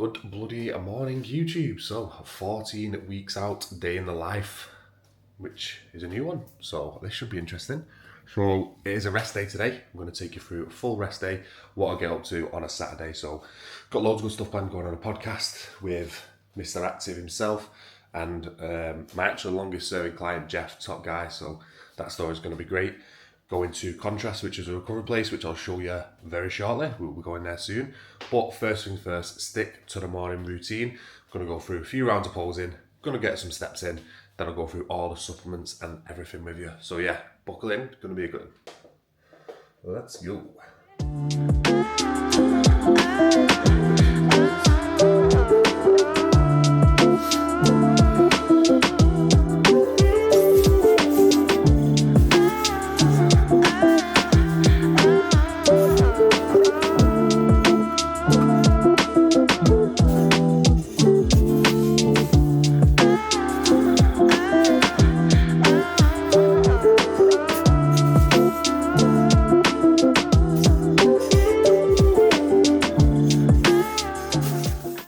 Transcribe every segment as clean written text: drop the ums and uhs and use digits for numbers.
Good bloody morning, YouTube. So, 14 weeks out, day in the life, which is a new one. So, this should be interesting. So, it is a rest day today. I'm going to take you through a full rest day, what I get up to on a Saturday. So, got loads of good stuff planned going on a podcast with Mr. Active himself and my actual longest serving client, Jeff, top guy. So, that story is going to be great. Going to Contrast, which is a recovery place, which I'll show you very shortly. We'll be going there soon. But first things first, stick to the morning routine. I'm going to go through a few rounds of posing, going to get some steps in, then I'll go through all the supplements and everything with you. So yeah, buckle in, going to be a good one. Let's go.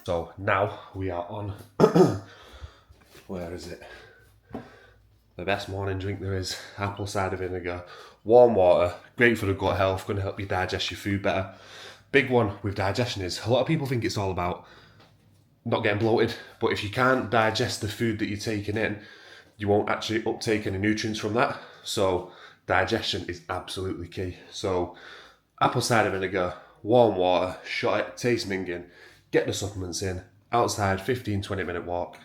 So now we are on, where is it? The best morning drink there is, apple cider vinegar, warm water, great for the gut health, going to help you digest your food better. Big one with digestion is, a lot of people think it's all about not getting bloated, but if you can't digest the food that you're taking in, you won't actually uptake any nutrients from that. So digestion is absolutely key. So apple cider vinegar, warm water, shot it, taste minging, get the supplements in, outside 15-20 minute walk,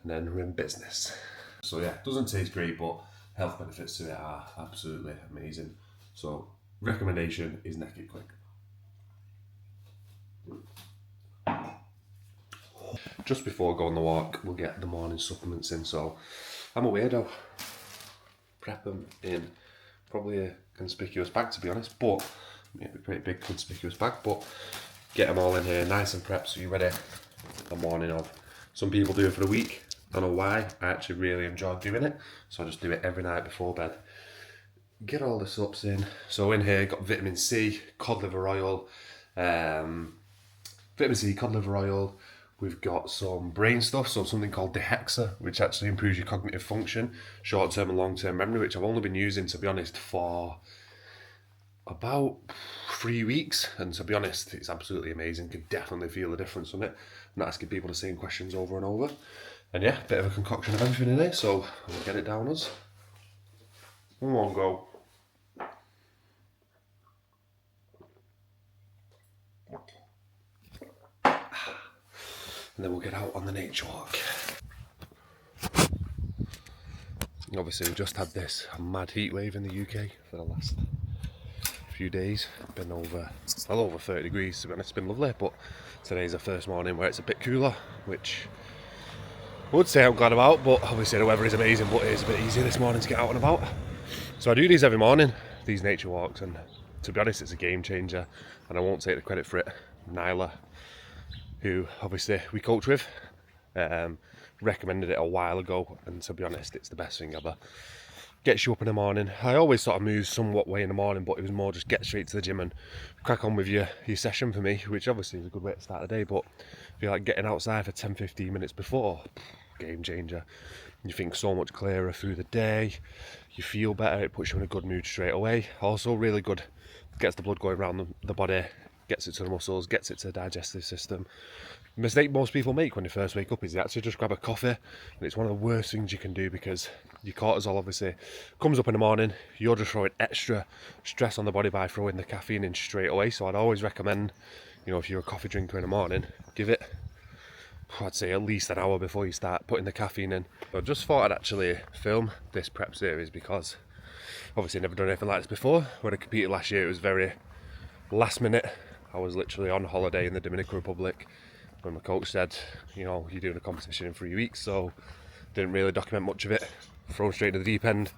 and then we're in business. So yeah, doesn't taste great, but health benefits to it are absolutely amazing. So recommendation is neck it quick. Just before going on the walk, we'll get the morning supplements in. So I'm a weirdo. Prep them in probably a conspicuous bag, to be honest, but a pretty big conspicuous bag, but get them all in here nice and prepped so you're ready the morning of. Some people do it for a week. I don't know why. I actually really enjoy doing it, so I just do it every night before bed. Get all the sups in. So in here, got vitamin C, cod liver oil, vitamin C, cod liver oil. We've got some brain stuff, so something called Dehexa, which actually improves your cognitive function, short-term and long-term memory, which I've only been using, to be honest, for about 3 weeks, and to be honest, it's absolutely amazing. Can definitely feel the difference from it. I'm not asking people the same questions over and over. And yeah, bit of a concoction of everything in it, so we'll get it down us. One go. And then we'll get out on the nature walk. Obviously, we've just had this mad heat wave in the UK for the last few days. Been over 30 degrees, to be honest. It's been lovely, but today's the first morning where it's a bit cooler, which I would say I'm glad about, but obviously the weather is amazing, but it is a bit easier this morning to get out and about. So I do these every morning, these nature walks, and to be honest, it's a game changer, and I won't take the credit for it. Nyla, who obviously we coach with, recommended it a while ago, and to be honest, it's the best thing ever. Gets you up in the morning. I always sort of move somewhat way in the morning, but it was more just get straight to the gym and crack on with your session for me, which obviously is a good way to start the day, but I feel like getting outside for 10-15 minutes before, game changer. You think so much clearer through the day, you feel better, it puts you in a good mood straight away. Also really good, gets the blood going around the body, gets it to the muscles, gets it to the digestive system. The mistake most people make when they first wake up is they actually just grab a coffee, and it's one of the worst things you can do because your cortisol obviously comes up in the morning. You're just throwing extra stress on the body by throwing the caffeine in straight away. So I'd always recommend, if you're a coffee drinker in the morning, give it, I'd say, at least an hour before you start putting the caffeine in. But I just thought I'd actually film this prep series because obviously I've never done anything like this before. When I competed last year, it was very last minute. I was literally on holiday in the Dominican Republic when my coach said, you're doing a competition in 3 weeks, so didn't really document much of it, thrown straight into the deep end.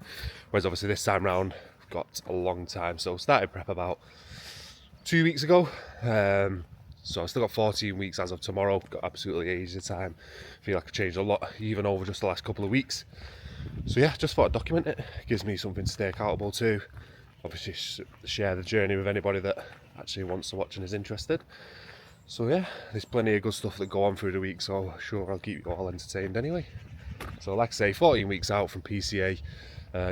Whereas obviously this time round, got a long time, so started prep about 2 weeks ago. So I've still got 14 weeks as of tomorrow, got absolutely ages of time. Feel like I've changed a lot, even over just the last couple of weeks. So yeah, just thought I'd document it. Gives me something to stay accountable to. Obviously share the journey with anybody that actually wants to watch and is interested. So yeah, there's plenty of good stuff that go on through the week, so sure I'll keep you all entertained anyway. So like I say, 14 weeks out from PCA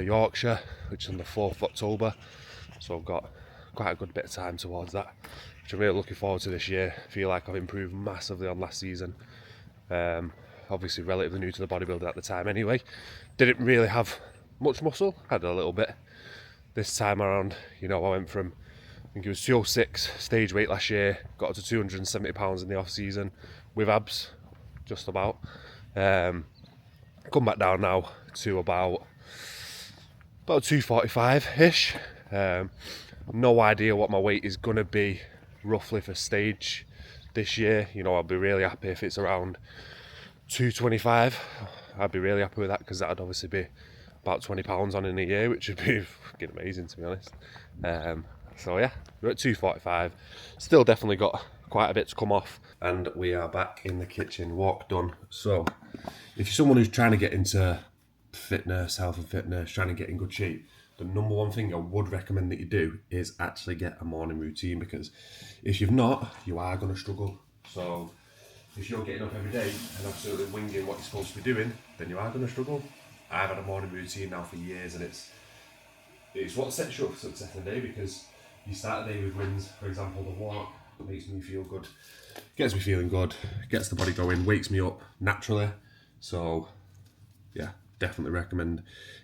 Yorkshire, which is on the 4th of October. So I've got quite a good bit of time towards that, which I'm really looking forward to this year. I feel like I've improved massively on last season. Obviously relatively new to the bodybuilding at the time anyway. Didn't really have much muscle, had a little bit. This time around, I went from, I think it was 206 stage weight last year, got up to 270 pounds in the off season with abs, just about. Come back down now to about 245-ish. No idea what my weight is going to be roughly for stage this year. I'll be really happy if it's around 225. I'd be really happy with that, because that'd obviously be about 20 pounds on in a year, which would be fucking amazing, to be honest. So yeah, we're at 245. Still definitely got quite a bit to come off. And we are back in the kitchen, walk done. So if you're someone who's trying to get into fitness, health and fitness, trying to get in good shape, the number one thing I would recommend that you do is actually get a morning routine, because if you've not, you are going to struggle. So if you're getting up every day and absolutely winging what you're supposed to be doing, then you are going to struggle. I've had a morning routine now for years, and it's what sets you up for success in the day, because you start the day with wins. For example, the walk makes me feel good, gets me feeling good, gets the body going, wakes me up naturally. So yeah, definitely recommend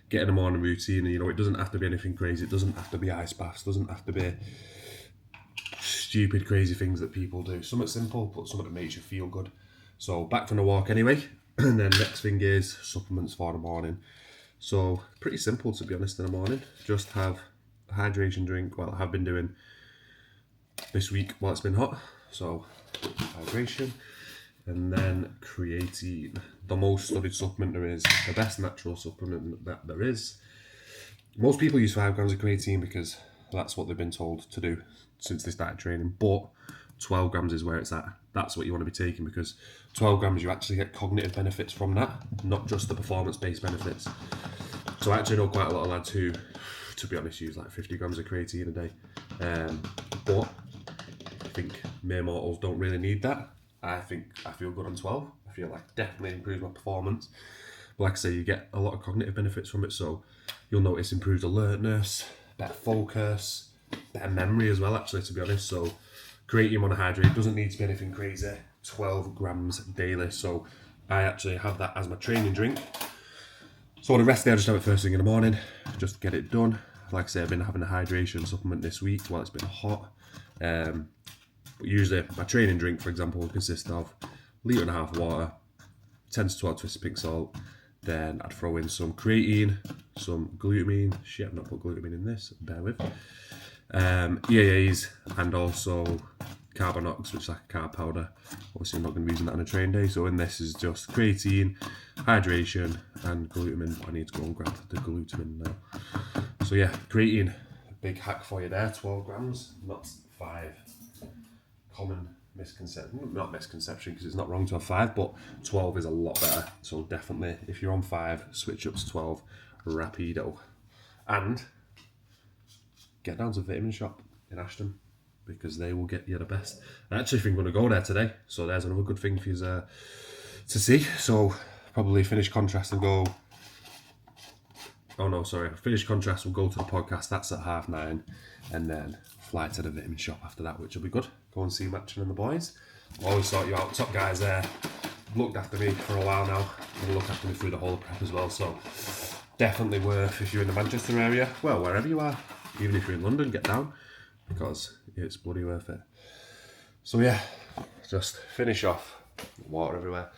getting a morning routine. And it doesn't have to be anything crazy. It doesn't have to be ice baths, doesn't have to be stupid crazy things that people do. Something simple, but something that makes you feel good. So back from the walk anyway. And then next thing is supplements for the morning. So pretty simple, to be honest, in the morning. Just have a hydration drink. Well, I have been doing this week while it's been hot. So hydration, and then creatine, the most studied supplement there is, the best natural supplement that there is. Most people use 5 grams of creatine because that's what they've been told to do since they started training, but 12 grams is where it's at. That's what you want to be taking, because 12 grams you actually get cognitive benefits from that, not just the performance-based benefits. So I actually know quite a lot of lads who, to be honest, use like 50 grams of creatine a day. But I think mere mortals don't really need that. I think I feel good on 12. I feel like definitely improves my performance. But like I say, you get a lot of cognitive benefits from it. So you'll notice improved alertness, better focus, better memory as well, actually, to be honest. So creatine monohydrate doesn't need to be anything crazy. 12 grams daily. So I actually have that as my training drink. So the rest of the day I just have it first thing in the morning, just get it done. Like I say, I've been having a hydration supplement this week while it's been hot. But usually my training drink, for example, will consist of 1.5 litres of water, 10 to 12 twists of pink salt. Then I'd throw in some creatine, some glutamine. Shit, I've not put glutamine in this, bear with. EAAs, and also Carbonox, which is like a carb powder. Obviously I'm not going to be using that on a train day, so in this is just creatine, hydration and glutamine. I need to go and grab the glutamine now. So yeah, creatine, big hack for you there, 12 grams, not 5. Common misconception, not misconception, because it's not wrong to have 5, but 12 is a lot better. So definitely, if you're on 5, switch up to 12, rapido. And get down to Vitamin Shop in Ashton, because they will get you the best. I actually think I'm going to go there today, so there's another good thing for you to see. So probably finish contrast and go, finish contrast, we'll go to the podcast, that's at 9:30, and then fly to the Vitamin Shop after that, which will be good. Go and see Matchin and the boys. Always sort you out, top guys there, looked after me for a while now, and look after me through the whole prep as well, so definitely worth, if you're in the Manchester area, well, wherever you are, even if you're in London, get down, because it's bloody worth it. So yeah, just finish off, water everywhere,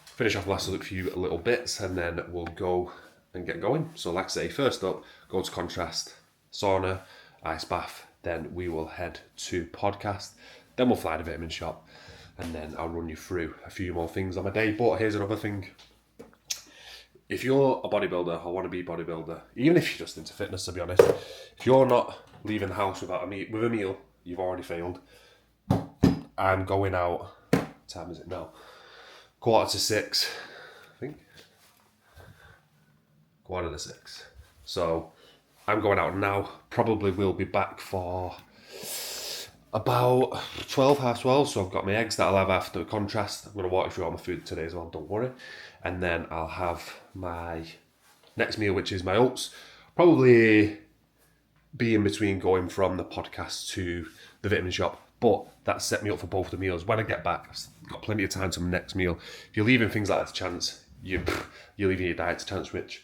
finish off the last few little bits, and then we'll go and get going. So like I say, first up, go to contrast, sauna, ice bath, then we will head to podcast, then we'll fly to Vitamin Shop, and then I'll run you through a few more things on my day. But here's another thing. If you're a bodybuilder or want to be a bodybuilder, even if you're just into fitness, to be honest, if you're not leaving the house with a meal, you've already failed. I'm going out, what time is it now? 5:45, I think. 5:45. So I'm going out now, probably will be back for About 12, half 12, so I've got my eggs that I'll have after the contrast. I'm going to walk you through all my food today as well, don't worry. And then I'll have my next meal, which is my oats. Probably be in between going from the podcast to the vitamin shop, but that set me up for both the meals. When I get back, I've got plenty of time to my next meal. If you're leaving things like that to chance, you're leaving your diet to chance, which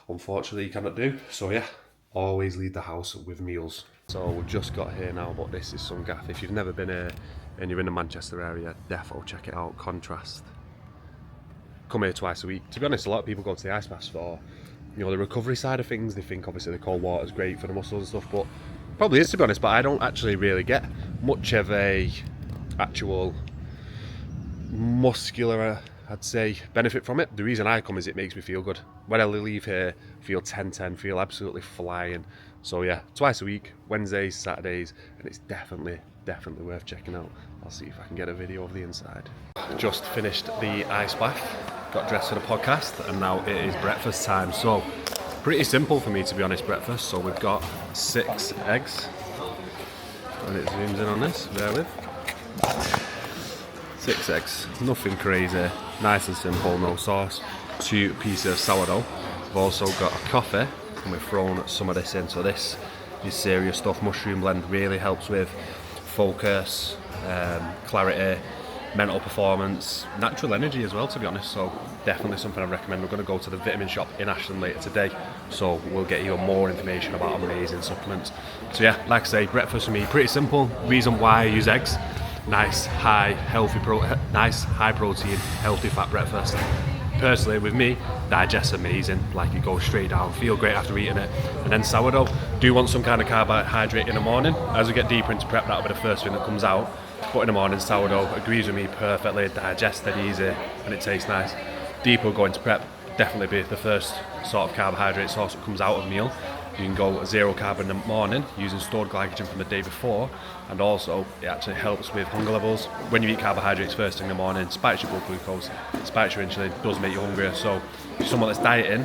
unfortunately you cannot do. So yeah, always leave the house with meals. So we've just got here now, but this is some gaff. If you've never been here and you're in the Manchester area, defo check it out. Contrast. Come here twice a week. To be honest, a lot of people go to the ice baths for, you know, the recovery side of things. They think obviously the cold water is great for the muscles and stuff, but probably is, to be honest. But I don't actually really get much of a actual muscular, I'd say, benefit from it. The reason I come is it makes me feel good. When I leave here, I feel 10-10, feel absolutely flying. So yeah, twice a week, Wednesdays, Saturdays, and it's definitely worth checking out. I'll see if I can get a video of the inside. Just finished the ice bath, got dressed for the podcast, and now it is breakfast time. So pretty simple for me, to be honest, breakfast. So we've got 6 eggs, and it zooms in on this, bear with. 6 eggs, nothing crazy, nice and simple, no sauce. 2 pieces of sourdough. We've also got a coffee, and we've thrown some of this in. So this is serious stuff. Mushroom blend really helps with focus, clarity, mental performance, natural energy as well, to be honest. So definitely something I recommend. We're going to go to the vitamin shop in Ashton later today, so we'll get you more information about amazing supplements. So yeah, like I say, breakfast for me pretty simple. Reason why I use eggs: nice high protein, healthy fat breakfast. Personally, with me, digests amazing, like it goes straight down, feel great after eating it. And then sourdough, do want some kind of carbohydrate in the morning. As we get deeper into prep, that'll be the first thing that comes out. But in the morning, sourdough agrees with me perfectly, digested easy, and it tastes nice. Deeper we'll go into prep, definitely be the first sort of carbohydrate source that comes out of meal. You can go 0 carb in the morning using stored glycogen from the day before, and also it actually helps with hunger levels. When you eat carbohydrates first thing in the morning, spikes your blood glucose, spikes your insulin, does make you hungrier. So if someone that's dieting,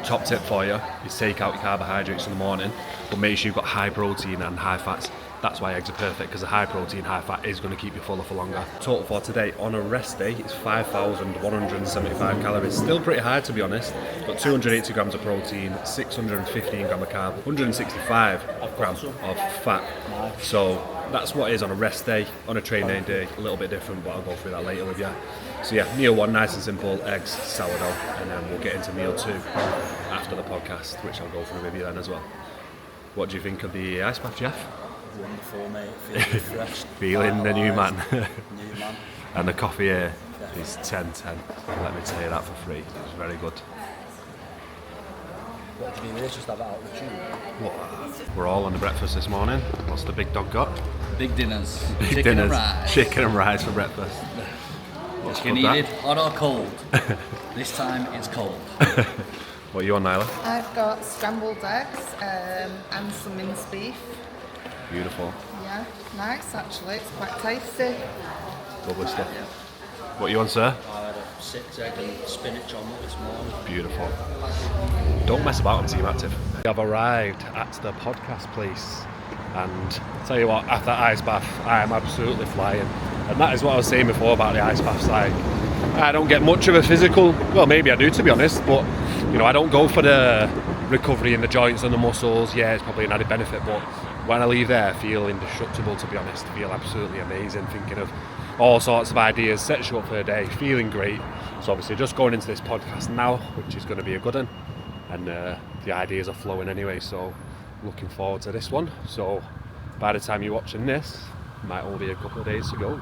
top tip for you is take out your carbohydrates in the morning, but make sure you've got high protein and high fats. That's why eggs are perfect, because the high protein, high fat is going to keep you fuller for longer. Total for today on a rest day is 5,175 calories. Still pretty high, to be honest. Got 280 grams of protein, 615 grams of carb, 165 grams of fat. So that's what it is on a rest day. On a training day, a little bit different, but I'll go through that later with you. So yeah, meal 1, nice and simple, eggs, sourdough, and then we'll get into meal 2 after the podcast, which I'll go through with you then as well. What do you think of the ice bath, Jeff? Wonderful, mate. Feeling refreshed. Feeling the new man. New man. And the coffee here is 10-10. Let me tell you that for free. It's very good. What do you mean? Just have that out of the tube. We're all on the breakfast this morning. What's the big dog got? Big dinners. Big Chicken dinners. and rice. Chicken and rice for breakfast. What's Chicken needed, hot or cold. This time it's cold. What are you on, Nyla? I've got scrambled eggs and some minced beef. Beautiful. Yeah, nice actually. It's quite tasty. Lovely stuff. What are you on, sir? I had a 6 egg and spinach omelette this morning. Beautiful. Don't mess about on Team Active. I've arrived at the podcast place, and I'll tell you what, after that ice bath, I am absolutely flying. And that is what I was saying before about the ice baths. Like, I don't get much of a physical, well, maybe I do, to be honest, but you know, I don't go for the recovery in the joints and the muscles. Yeah, it's probably an added benefit, but when I leave there, I feel indestructible, to be honest. I feel absolutely amazing, thinking of all sorts of ideas, sets you up for the day, feeling great. So obviously just going into this podcast now, which is going to be a good one, and the ideas are flowing anyway, so looking forward to this one. So by the time you're watching this, it might only be a couple of days to go.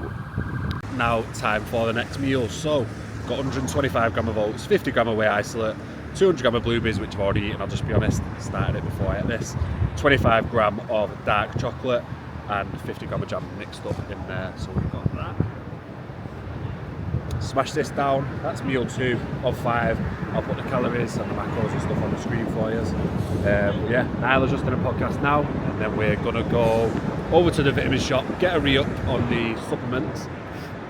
Now time for the next meal. So got 125 gram of oats, 50 gram of whey isolate, 200 gram of blueberries, which I've already eaten, I'll just be honest, started it before I ate this, 25 gram of dark chocolate, and 50 gram of jam mixed up in there. So we've got that. Smash this down. That's meal 2 of 5. I'll put the calories and the macros and stuff on the screen for you. Yeah, Nyla's just in a podcast now, and then we're gonna go over to the vitamin shop, get a re-up on the supplements,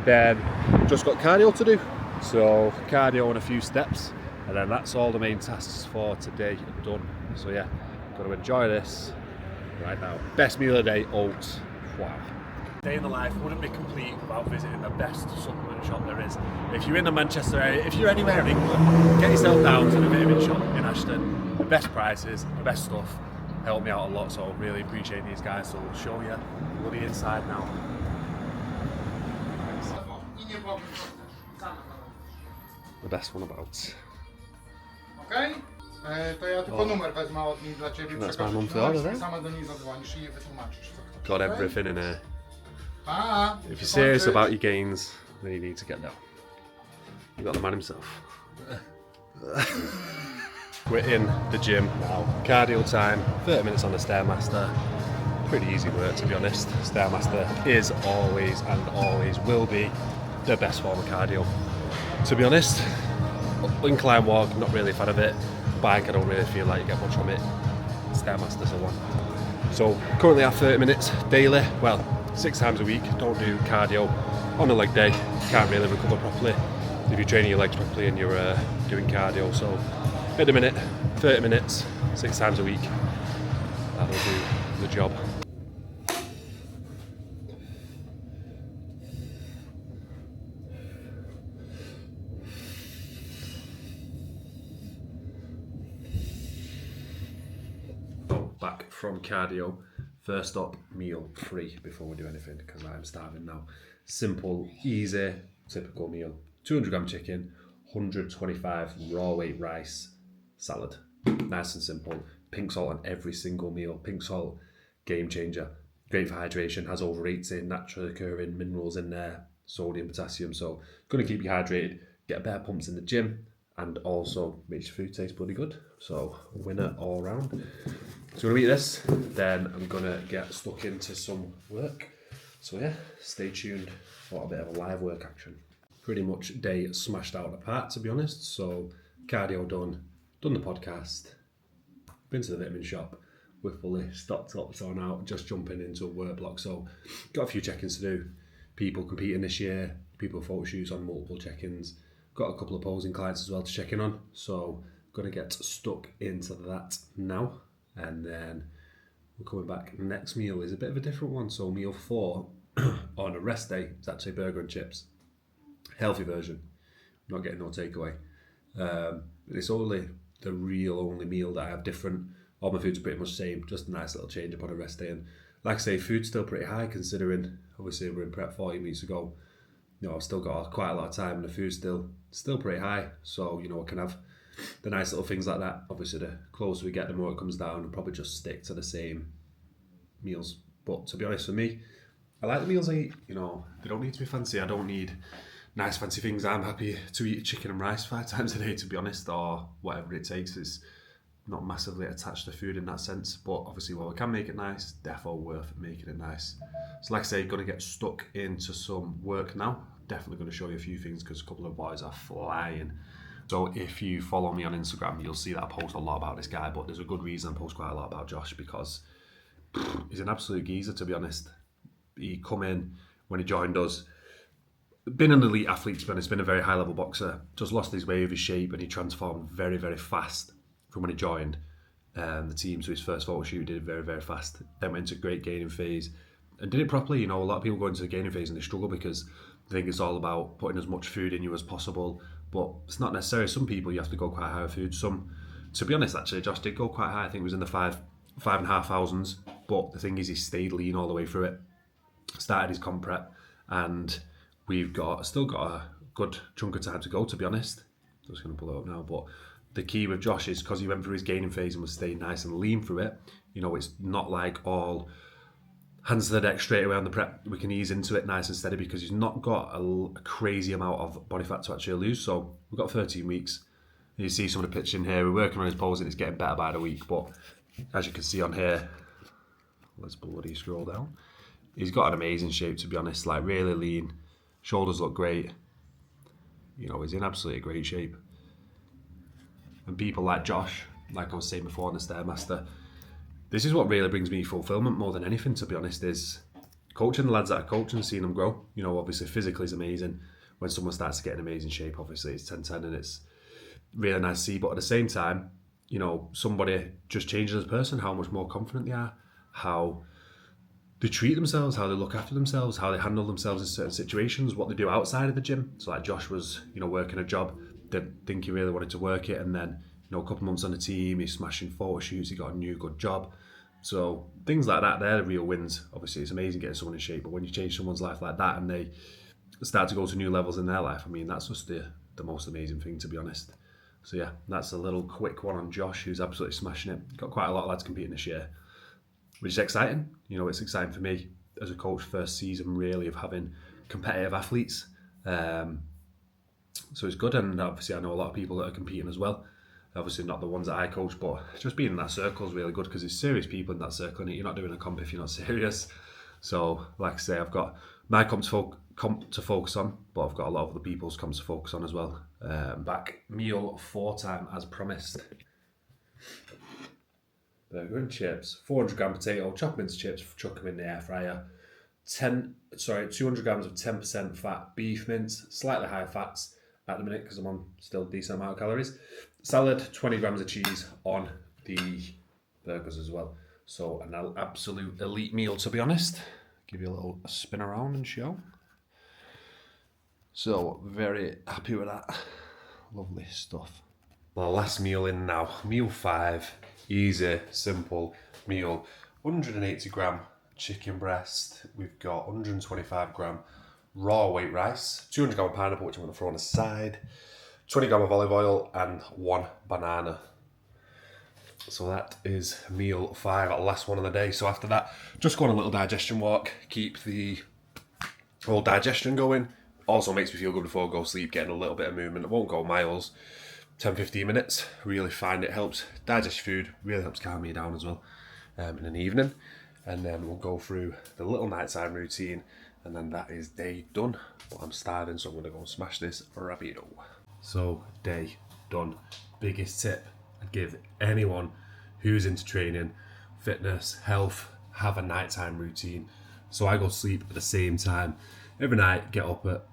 then just got cardio to do. So cardio and a few steps, and then that's all the main tasks for today done. So yeah, got to enjoy this right now. Best meal of the day, oats. Wow. day in the life wouldn't be complete without visiting the best supplement shop there is. If you're in the Manchester area, if you're anywhere in England, get yourself down to the vitamin shop in Ashton. The best prices, the best stuff. Helped me out a lot, so really appreciate these guys. So we'll show you bloody inside now. The best one about. Okej? To ja tylko numer wezmę od nich dla Ciebie, That's przekażę my mum Ci for numer, order, i then. sama do niej zadzwonisz i jej wytłumaczysz. co Got okej? everything in here. Pa! If you're serious about your gains, then you need to get down. You got the man himself. We're in the gym now. Cardio time, 30 minutes on the Stairmaster. Pretty easy work, to be honest. Stairmaster is always and always will be the best form of cardio. To be honest, incline walk, not really a fan of it. Bike, I don't really feel like you get much from it. Stairmaster's the one. So currently at 30 minutes daily, well, 6 times a week. Don't do cardio on a leg day. You can't really recover properly if you're training your legs properly and you're doing cardio. So at the minute, 30 minutes, 6 times a week. That'll do the job. Back from cardio. First up, meal free before we do anything because I'm starving now. Simple, easy, typical meal. 200 gram chicken, 125 raw weight rice, salad. Nice and simple. Pink salt on every single meal. Pink salt, game changer. Great for hydration, has over 80 naturally occurring minerals in there, sodium, potassium. So going to keep you hydrated, get better pumps in the gym, and also makes your food taste bloody good. So winner all round. So I'm gonna eat this, then I'm gonna get stuck into some work. So yeah, stay tuned for a bit of a live work action. Pretty much day smashed out of the park, to be honest. So cardio done the podcast, been to the vitamin shop, we're fully stocked up, so now just jumping into a work block. So got a few check-ins to do. People competing this year, people photo shoots on multiple check-ins. Got a couple of posing clients as well to check in on. So gonna get stuck into that now. And then we're coming back. Next meal is a bit of a different one. So meal 4 on a rest day is actually burger and chips. Healthy version. Not getting no takeaway. It's only the real only meal that I have different. All my food's pretty much the same. Just a nice little change up on a rest day. And like I say, food's still pretty high considering obviously we're in prep 40 weeks ago. You know, I've still got quite a lot of time and the food's still pretty high. So, you know, I can have the nice little things like that. Obviously, the closer we get, the more it comes down, and probably just stick to the same meals. But to be honest, for me, I like the meals I eat. You know, they don't need to be fancy. I don't need nice fancy things. I'm happy to eat chicken and rice 5 times a day, to be honest, or whatever it takes. It's not massively attached to food in that sense. But obviously, while we can make it nice, definitely worth making it nice. So like I say, going to get stuck into some work now. Definitely going to show you a few things because a couple of boys are flying. So if you follow me on Instagram, you'll see that I post a lot about this guy, but there's a good reason I post quite a lot about Josh because he's an absolute geezer, to be honest. He come in when he joined us, been an elite athlete, to be honest, been a very high level boxer, just lost his way of his shape and he transformed very, very fast from when he joined the team. So his first photo shoot did it very, very fast. Then went into a great gaining phase and did it properly. You know, a lot of people go into the gaining phase and they struggle because they think it's all about putting as much food in you as possible. But it's not necessary. Some people you have to go quite high with food. Some, to be honest, actually, Josh did go quite high. I think it was in the 5,500s. But the thing is, he stayed lean all the way through it. Started his comp prep, and we've still got a good chunk of time to go. To be honest, I'm just going to pull it up now. But the key with Josh is because he went through his gaining phase and was staying nice and lean through it. You know, it's not like all hands to the deck straight away on the prep. We can ease into it nice and steady because he's not got a crazy amount of body fat to actually lose. So we've got 13 weeks. You see some of the pictures in here. We're working on his posing. It's getting better by the week. But as you can see on here, let's bloody scroll down. He's got an amazing shape, to be honest. Like really lean. Shoulders look great. You know, he's in absolutely great shape. And people like Josh, like I was saying before on the Stairmaster, this is what really brings me fulfillment more than anything, to be honest, is coaching the lads that I coach and seeing them grow. You know, obviously physically is amazing. When someone starts to get in amazing shape, obviously it's 10-10 and it's really nice to see. But at the same time, you know, somebody just changes as a person, how much more confident they are, how they treat themselves, how they look after themselves, how they handle themselves in certain situations, what they do outside of the gym. So like Josh was, working a job, didn't think he really wanted to work it, and then, a couple of months on the team, he's smashing photo shoots, he got a new good job. So things like that, they're the real wins. Obviously, it's amazing getting someone in shape, but when you change someone's life like that and they start to go to new levels in their life, I mean, that's just the most amazing thing, to be honest. So yeah, that's a little quick one on Josh, who's absolutely smashing it. Got quite a lot of lads competing this year, which is exciting. It's exciting for me as a coach, first season really of having competitive athletes. So it's good, and obviously I know a lot of people that are competing as well. Obviously not the ones that I coach, but just being in that circle is really good because there's serious people in that circle, and you're not doing a comp if you're not serious. So like I say, I've got my comp to focus on, but I've got a lot of the people's comps to focus on as well. Back meal 4 time as promised. Burger and chips, 400 gram potato, chop them into chips, chuck them in the air fryer. 200 grams of 10% fat beef mince, slightly higher fats at the minute because I'm on still a decent amount of calories. Salad, 20 grams of cheese on the burgers as well. So an absolute elite meal, to be honest. Give you a little spin around and show. So very happy with that. Lovely stuff. My last meal in now, meal 5, easy, simple meal. 180 gram chicken breast. We've got 125 gram raw white rice, 200 gram of pineapple, which I'm going to throw on the side, 20 gram of olive oil, and 1 banana. So that is meal 5, last one of the day. So after that, just go on a little digestion walk, keep the whole digestion going. Also makes me feel good before I go to sleep, getting a little bit of movement. It won't go miles, 10-15 minutes. Really find it helps digest food, really helps calm me down as well in an evening. And then we'll go through the little nighttime routine, and then that is day done. But I'm starving, so I'm gonna go and smash this rapido. So day done. Biggest tip I'd give anyone who's into training, fitness, health, have a nighttime routine. So I go to sleep at the same time every night, get up at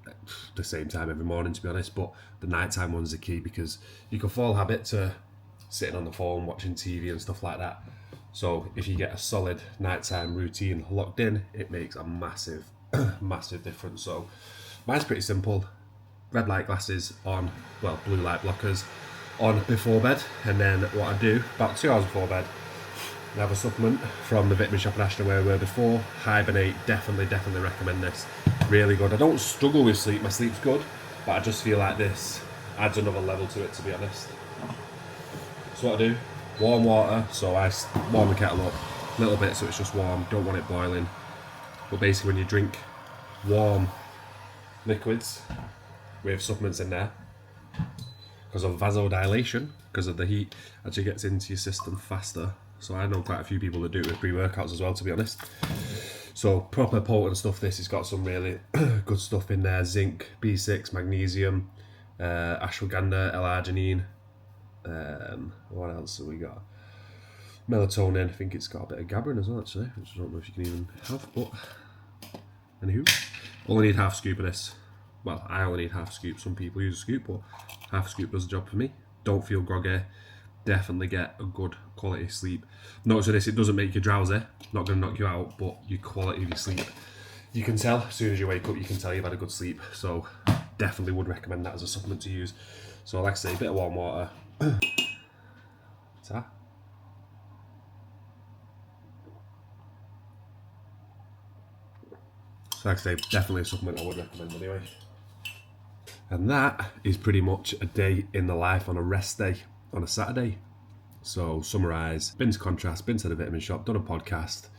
the same time every morning, to be honest, but the nighttime one's the key because you can fall habit to sitting on the phone, watching TV and stuff like that. So if you get a solid nighttime routine locked in, it makes a massive, massive difference. So mine's pretty simple. Red light glasses on, well, blue light blockers on before bed. And then what I do, about 2 hours before bed, I have a supplement from the vitamin shop in Ashton where we were before. Hibernate, definitely recommend this. Really good. I don't struggle with sleep, my sleep's good, but I just feel like this adds another level to it, to be honest. So what I do, warm water, so I warm the kettle up a little bit so it's just warm, don't want it boiling. But basically when you drink warm liquids with supplements in there, because of vasodilation, because of the heat, actually gets into your system faster. So I know quite a few people that do it with pre-workouts as well, to be honest. So proper potent stuff this. It's got some really good stuff in there. Zinc, B6, magnesium, ashwagandha, L-arginine. What else have we got? Melatonin. I think it's got a bit of gabrin as well, actually, which I don't know if you can even have, but anywho. Only need half a scoop of this. Well, I only need half a scoop. Some people use a scoop, but half a scoop does the job for me. Don't feel groggy. Definitely get a good quality sleep. Notice with this, it doesn't make you drowsy. Not going to knock you out, but your quality of your sleep, you can tell as soon as you wake up. You can tell you've had a good sleep. So definitely would recommend that as a supplement to use. So like I say, a bit of warm water. So like I say, definitely a supplement I would recommend anyway. And that is pretty much a day in the life on a rest day on a Saturday. So summarise, been to Contrast, been to the vitamin shop, done a podcast,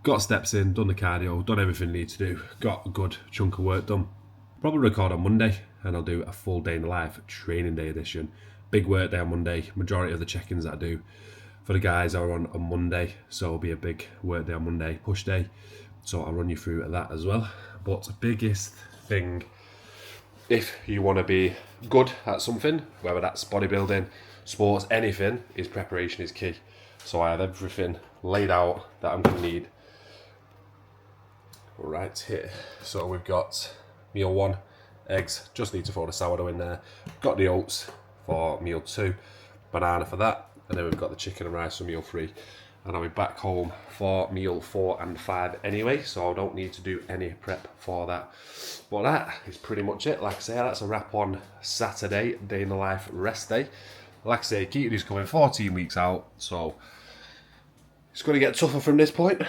got steps in, done the cardio, done everything I need to do, got a good chunk of work done. Probably record on Monday and I'll do a full day in the life training day edition. Big work day on Monday. Majority of the check-ins that I do for the guys are on Monday, so it'll be a big work day on Monday, push day. So I'll run you through that as well. But the biggest thing, if you want to be good at something, whether that's bodybuilding, sports, anything, is preparation is key. So I have everything laid out that I'm going to need right here. So we've got meal 1, eggs, just need to throw the sourdough in there. Got the oats for meal 2, banana for that, and then we've got the chicken and rice for meal 3. and I'll be back home for meal 4 and 5 anyway, so I don't need to do any prep for that. But that is pretty much it. Like I say, that's a wrap on Saturday, day in the life rest day. Like I say, Keaton coming 14 weeks out, so it's going to get tougher from this point,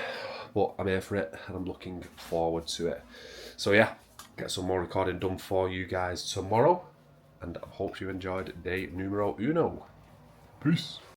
but I'm here for it and I'm looking forward to it. So yeah, get some more recording done for you guys tomorrow, and I hope you enjoyed day numero uno. Peace.